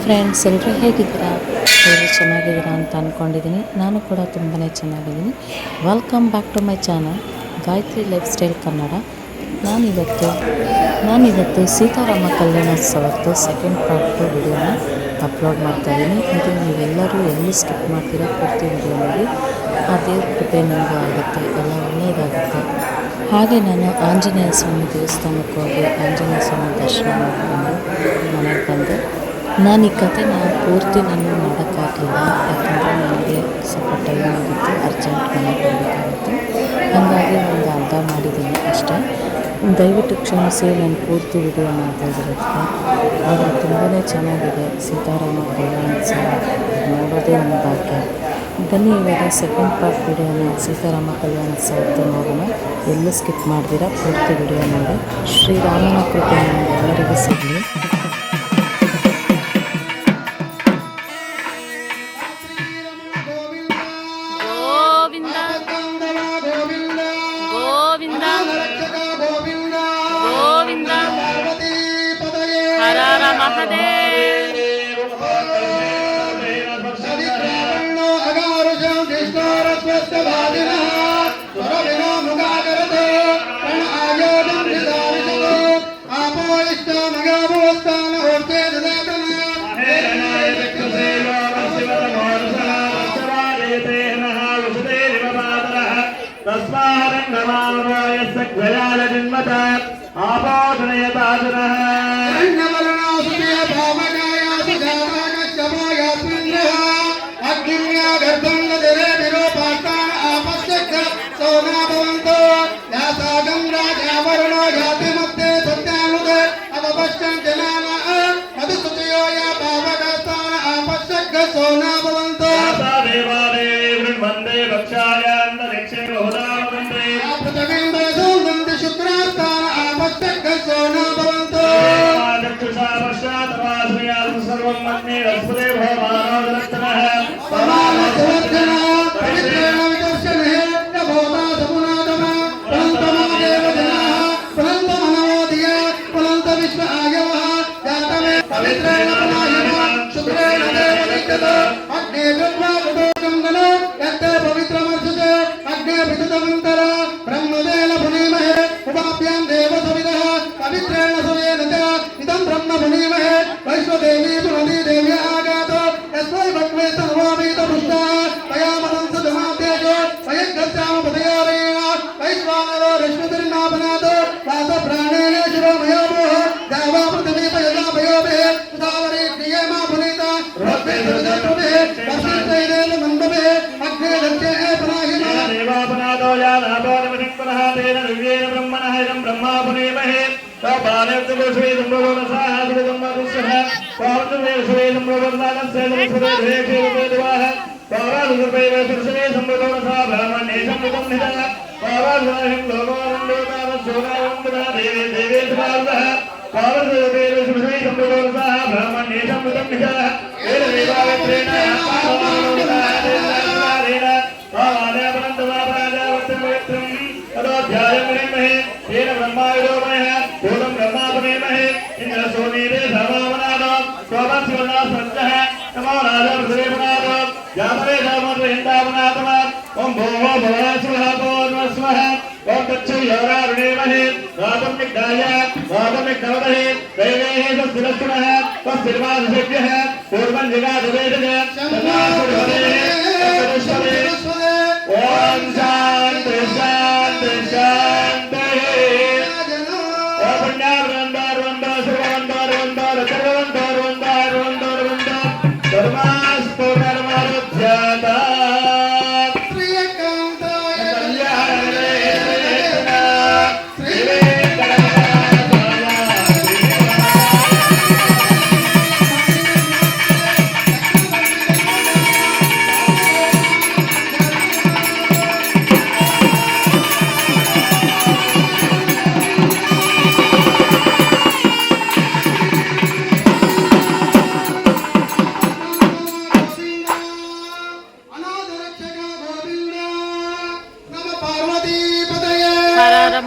Friends, ಎಲ್ಲರೂ ಹೇಗಿದ್ದೀರಾ? ಎಲ್ಲರೂ ಚೆನ್ನಾಗಿದ್ದೀರಾ ಅಂತ ಅಂದ್ಕೊಂಡಿದ್ದೀನಿ. ನಾನು ಕೂಡ ತುಂಬಾ ಚೆನ್ನಾಗಿದ್ದೀನಿ. Welcome back to my channel Gayatri lifestyle Kannada. ನಾನಿವತ್ತು ಸೀತಾರಾಮ ಕಲ್ಯಾಣೋತ್ಸವದ್ದು ಸೆಕೆಂಡ್ ಪಾರ್ಟ್ ವಿಡಿಯೋನ ಅಪ್ಲೋಡ್ ಮಾಡ್ತಾಯಿದ್ದೀನಿ. ಇದು ನೀವೆಲ್ಲರೂ ಎಲ್ಲಿ ಸ್ಕಿಪ್ ಮಾಡ್ತೀರಾ ಪೂರ್ತಿ ವಿಡಿಯೋ ನೋಡಿ. ಆ ದೇವ್ರ ಕೃಪೆ ನಿಮಗೂ ಆಗುತ್ತೆ, ಎಲ್ಲ ಒಳ್ಳೆಯದಾಗುತ್ತೆ. ಹಾಗೆ ನಾನು ಆಂಜನೇಯ ಸ್ವಾಮಿ ದೇವಸ್ಥಾನಕ್ಕೆ ಹೋಗಿ ಆಂಜನೇಯ ಸ್ವಾಮಿ ದರ್ಶನ ಮಾಡಿಕೊಂಡು ಮನೆಗೆ ಬಂದೆ. ನಾನು ಈ ಕಥೆನ ಪೂರ್ತಿ ಮಾಡೋಕ್ಕಾಗಲಿಲ್ಲ, ಯಾಕಂದರೆ ನನಗೆ ಸ್ವಲ್ಪ ಟೈಮ್ ಆಗಿತ್ತು, ಅರ್ಜೆಂಟ್ ಮನೆಗೆ ಬರಬೇಕಾಗಿತ್ತು. ಹಾಗಾಗಿ ಒಂದು ಅರ್ಧ ಮಾಡಿದ್ದೀನಿ ಅಷ್ಟೇ. ದಯವಿಟ್ಟು ಕ್ಷಮಿಸಿ, ನಾನು ಪೂರ್ತಿ ವಿಡಿಯೋ ಮಾಡ್ತಾಯಿರೋದಕ್ಕೆ. ಆದರೆ ತುಂಬಾ ಚೆನ್ನಾಗಿದೆ ಸೀತಾರಾಮ ಕಲ್ಯಾಣೋತ್ಸವ, ನೋಡೋದೇ ಒಂದು ಭಾಗ್ಯ. ಬನ್ನಿ ಇವಾಗ ಸೆಕೆಂಡ್ ಪಾರ್ಟ್ ವಿಡಿಯೋನ ಸೀತಾರಾಮ ಕಲ್ಯಾಣೋತ್ಸವದ್ದು ನೋಡೋಣ. ಎಲ್ಲೂ ಸ್ಕಿಪ್ ಮಾಡ್ದಿರಾ ಪೂರ್ತಿ ವಿಡಿಯೋ ನೋಡಿ. ಶ್ರೀರಾಮನ ಕೃಪೆ ಎಲ್ಲರಿಗೂ ಸಿಗಲಿ.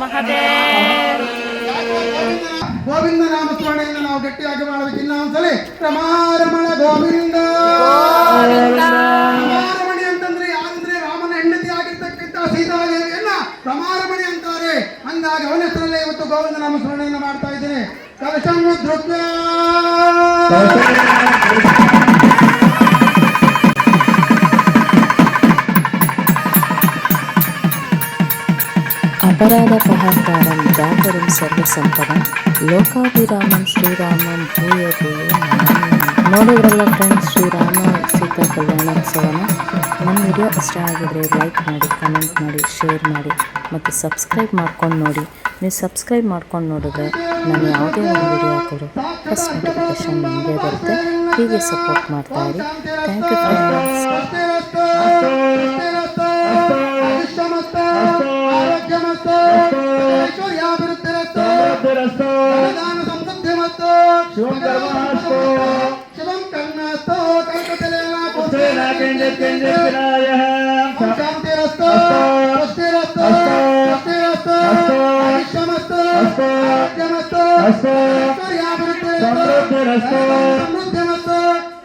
Mahadeva. ಗೋವಿಂದ ನಾಮ ಸ್ಮರಣೆಯನ್ನು ನಾವು ಗಟ್ಟಿಯಾಗಿ ಮಾಡಬೇಕು. ಇನ್ನೊಂದ್ಸಲಿ ರಮಾರಮಣ ಗೋವಿಂದ. ರಮಾರಮಣಿ ಅಂತಂದ್ರೆ ಯಾರಂದ್ರೆ ರಾಮನ ಹೆಂಡತಿ ಆಗಿರ್ತಕ್ಕಂಥ ಸೀತಾದೇವಿಯನ್ನ ರಮಾರಮಣಿ ಅಂತಾರೆ. ಹಂಗಾಗಿ ಅವನ ಹೆಸರಲ್ಲೇ ಇವತ್ತು ಗೋವಿಂದ ನಾಮ ಸ್ಮರಣೆಯನ್ನು ಮಾಡ್ತಾ ಇದ್ದೇನೆ. ಕಲಶಂ ಧೃತ್ವ ಅಪರಾಧಪಹರ್ತಾರಂ ದಾತರಿಂ ಸರ್ವಸಂಪದಂ ಲೋಕಾಭಿರಾಮಂ ಶ್ರೀರಾಮಂ ಭೂಯ ಭೂಯ ನಮಾಮ್ಯಹಂ. ನೋಡಿದ್ರಲ್ಲ ಫ್ರೆಂಡ್ಸ್, ಶ್ರೀರಾಮ ಸೀತಾ ಕಲ್ಯಾಣೋತ್ಸವನ. ನನ್ನ ವಿಡಿಯೋ ಇಷ್ಟ ಆಗಿದ್ರೆ ಲೈಕ್ ಮಾಡಿ, ಕಮೆಂಟ್ ಮಾಡಿ, ಶೇರ್ ಮಾಡಿ ಮತ್ತು ಸಬ್ಸ್ಕ್ರೈಬ್ ಮಾಡ್ಕೊಂಡು ನೋಡಿ. ನೀವು ಸಬ್ಸ್ಕ್ರೈಬ್ ಮಾಡ್ಕೊಂಡು ನೋಡಿದ್ರೆ ನಾನು ಯಾವುದೇ ಒಂದು ವಿಡಿಯೋ ಹಾಕಿದ್ರು ಫಸ್ಟ್ ನೋಟಿಫಿಕೇಷನ್ ನಿಮಗೆ ಬರುತ್ತೆ. ಹೀಗೆ ಸಪೋರ್ಟ್ ಮಾಡ್ತಾ ಇರಿ. Thank you friends. ಶಿವಂ ಕರ್ಣಸ್ತೋ ಕಲ್ಪತಲೇನ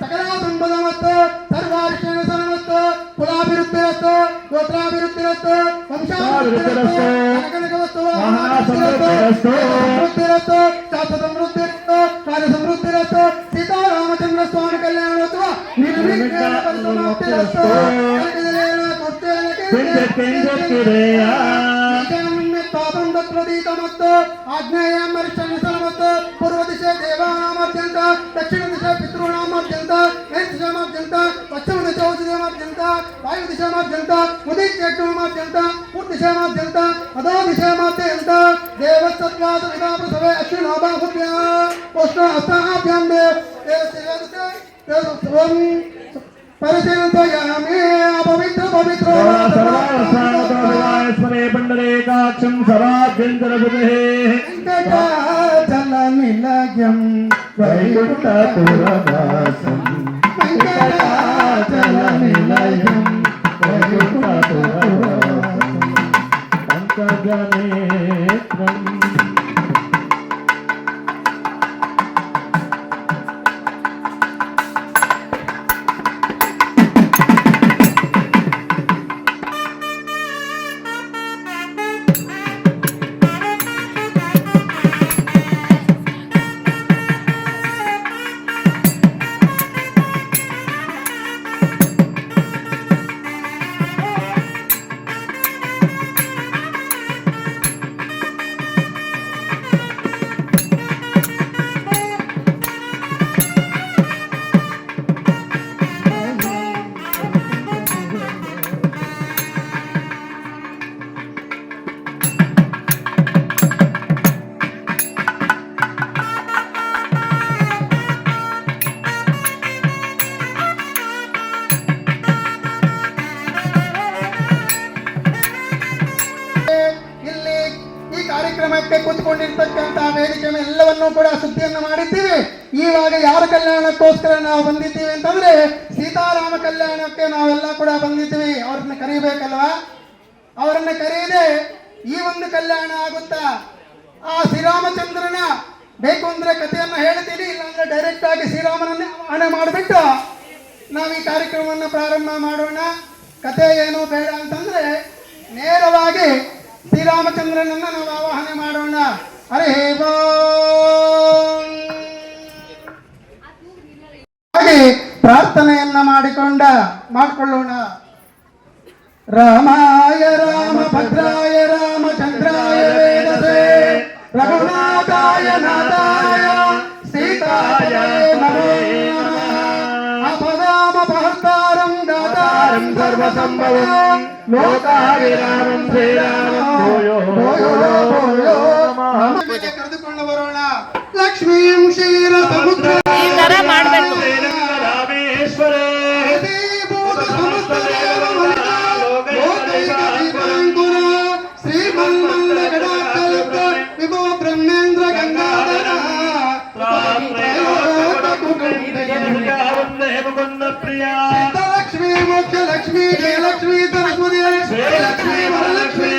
ಸಕಲ ಸಂಪದಮಸ್ತು ಸರ್ವಾರಿಷಣ ಸಮಸ್ತು ಕುಲಾಭಿವೃದ್ಧಿರಸ್ತು ಗೋತ್ರಾಭಿವೃದ್ಧಿರಸ್ತು ವಂಶಾಭಿವೃದ್ಧಿರಸ್ತು ಕನಕನಕವಸ್ತು ಸಮೃದ್ಧಿರಸ್ತು ಶಾಸ್ತ್ರ ಸಮೃದ್ಧಿರಸ್ತು ಕಾರ್ಯ ಸಮೃದ್ಧಿರಸ್ತು ಸೀತಾರಾಮಚಂದ್ರ ಸ್ವಾಮಿ ಕಲ್ಯಾಣೋತ್ಸವ ನಿರ್ವಿಘ್ನರಸ್ತು ಪ್ರದೀತಮಸ್ತು ಆಗ್ನೇಯಮರಿಷಣಮಸ್ತು ಪೂರ್ವ ದಿಶೆ ದೇವಾನಾಮರ್ಜಂತ ದಕ್ಷಿಣ ದಿಶೆ ಪಿತೃನಾಮರ್ಜಂತ ದಿಶಾಮರ್ಜಂತ ಪಶ್ಚಿಮ ದಿಶೆ ಔಷಧಮರ್ಜಂತ ವಾಯು ದಿಶಾಮರ್ಜಂತ ಉದಿತ್ಯಕ್ಷಮಾರ್ಜಂತ ಪೂರ್ದಿಶಾಮರ್ಜಂತ ಅಧೋ ದಿಶಾಮರ್ಜಂತ ದೇವಸತ್ವಾದ ವಿಧಾಪ್ರಸವೇ ಅಶ್ವಿನೋಭಾಭುಭ್ಯ ಪುಷ್ಣ ಹಸ್ತಾಭ್ಯಾಂ ಪರಿಶೀಲಿತಯಾಮಿ ಅಪವಿತ್ರ ಪವಿತ್ರ ಪಂಡರೇಕಾಕ್ಷಂ ಸಭಾಭ್ಯಂತರಭುಜೇ ವೆಂಕಟಾಚಲನಿಲಯಂ ವೈಕುಂಠಪುರವಾಸಂ ವೆಂಕಟಾಚಲನಿಲಯಂ ವೈಕುಂಠಪುರವಾಸಂ ಪಂಕಜನೇತ್ರಂ. ಕಾರ್ಯಕ್ರಮಕ್ಕೆ ಕೂತ್ಕೊಂಡಿರ್ತಕ್ಕಂತಹ ವೇದಿಕೆ ಎಲ್ಲವನ್ನೂ ಕೂಡ ಸುದ್ದಿಯನ್ನು ಮಾಡಿದ್ದೀವಿ. ಇವಾಗ ಯಾರ ಕಲ್ಯಾಣಕ್ಕೋಸ್ಕರ ನಾವು ಬಂದಿದ್ದೀವಿ ಅಂತಂದ್ರೆ ಸೀತಾರಾಮ ಕಲ್ಯಾಣಕ್ಕೆ ನಾವೆಲ್ಲ ಕೂಡ ಬಂದಿದ್ದೀವಿ. ಅವ್ರನ್ನ ಕರೀಬೇಕಲ್ವಾ? ಅವರನ್ನ ಕರೆಯದೆ ಈ ಒಂದು ಕಲ್ಯಾಣ ಆಗುತ್ತಾ? ಆ ಶ್ರೀರಾಮಚಂದ್ರನ ಬೇಕು ಅಂದ್ರೆ ಕಥೆಯನ್ನ ಹೇಳ್ತೀನಿ, ಇಲ್ಲಾಂದ್ರೆ ಡೈರೆಕ್ಟ್ ಆಗಿ ಶ್ರೀರಾಮನನ್ನೇ ಆಣೆ ಮಾಡಿಬಿಟ್ಟು ನಾವು ಈ ಕಾರ್ಯಕ್ರಮವನ್ನು ಪ್ರಾರಂಭ ಮಾಡೋಣ. ಕಥೆ ಏನು ಬೇಡ ಅಂತಂದ್ರೆ ನೇರವಾಗಿ ಶ್ರೀರಾಮಚಂದ್ರನನ್ನ ನಾವು ಆವಾಹನೆ ಮಾಡೋಣ. ಹರೇ ಹಾಗೆ ಪ್ರಾರ್ಥನೆಯನ್ನ ಮಾಡಿಕೊಳ್ಳೋಣ. ರಾಮಾಯ ರಾಮಭದ್ರಾಯ ರಾಮಚಂದ್ರಾಯ ವೇದಸೇ ರಘುನಾಥಾಯ ನಾಥಾಯ ಸೀತಾಯ ನಮೋ ನಮಃ. ಅಪದಾಮಪಹರ್ತಾರಂ ದಾತಾರಂ ಸರ್ವಸಂಭವಂ ಲೋಕಾಭಿರಾಮಂ ಶ್ರೀರಾಮಂ ಭೂಯೋ ಭೂಯೋ ಭೂಯೋ ನಮಃ. ಕರೆದುಕೊಂಡು ಬರೋಣ. ಲಕ್ಷ್ಮೀಂ ಕ್ಷೀರ ಸಮುದ್ರ ಈ ತರ ಮಾಡಬೇಕು. ರಾಮೇಶ್ವರ ವಿಭೋ ಬ್ರಹ್ಮೇಂದ್ರ ಗಂಗಾಧರ ಪ್ರಿಯ ಲಕ್ಷ್ಮೀ ಮೋಕ್ಷ ಲಕ್ಷ್ಮೀ ಜಯಲಕ್ಷ್ಮೀ ಸರಸ್ವತಿ ಶ್ರೀಲಕ್ಷ್ಮೀ ವರಲಕ್ಷ್ಮೀ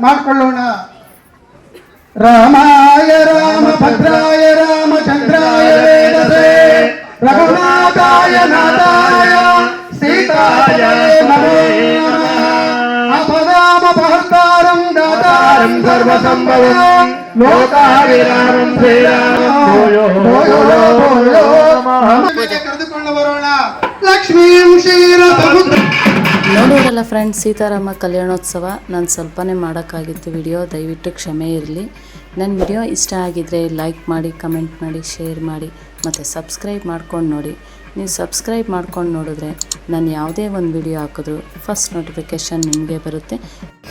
ಮಾಡಿಕೊಳ್ಳೋಣ. ರಾಮಾಯ ರಾಮಭದ್ರಾಯ ರಾಮಚಂದ್ರಾಯ ವೇದಸೇ ರಘುನಾಥಾಯ ನಾಥಾಯ ಸೀತಾಯ ನಮೋ ನಮಃ. ಅಪರಾಮಪಹರ್ತಾರಂ ದಾತಾರಂ ಸರ್ವಸಂಭವಂ ಲೋಕಾಭಿರಾಮಂ ಶ್ರೀರಾಮಂ ಭೂಯೋ ಭೂಯೋ ನಮಃ. ಕರೆದುಕೊಂಡು ಬರೋಣ. ಲಕ್ಷ್ಮೀಂ ಕ್ಷೀರಸಮುದ್ರ. ನೋಡೋರಲ್ಲ ಫ್ರೆಂಡ್ಸ್, ಸೀತಾರಾಮ ಕಲ್ಯಾಣೋತ್ಸವ ನಾನು ಸ್ವಲ್ಪನೇ ಮಾಡೋಕ್ಕಾಗಿತ್ತು ವಿಡಿಯೋ, ದಯವಿಟ್ಟು ಕ್ಷಮೆ ಇರಲಿ. ನನ್ನ ವಿಡಿಯೋ ಇಷ್ಟ ಆಗಿದ್ದರೆ ಲೈಕ್ ಮಾಡಿ, ಕಮೆಂಟ್ ಮಾಡಿ, ಶೇರ್ ಮಾಡಿ ಮತ್ತು ಸಬ್ಸ್ಕ್ರೈಬ್ ಮಾಡ್ಕೊಂಡು ನೋಡಿ. ನೀವು ಸಬ್ಸ್ಕ್ರೈಬ್ ಮಾಡ್ಕೊಂಡು ನೋಡಿದ್ರೆ ನಾನು ಯಾವುದೇ ಒಂದು ವಿಡಿಯೋ ಹಾಕಿದ್ರು ಫಸ್ಟ್ ನೋಟಿಫಿಕೇಷನ್ ನಿಮಗೆ ಬರುತ್ತೆ.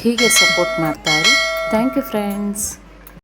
ಹೀಗೆ ಸಪೋರ್ಟ್ ಮಾಡ್ತಾಯಿರಿ. Thank you friends.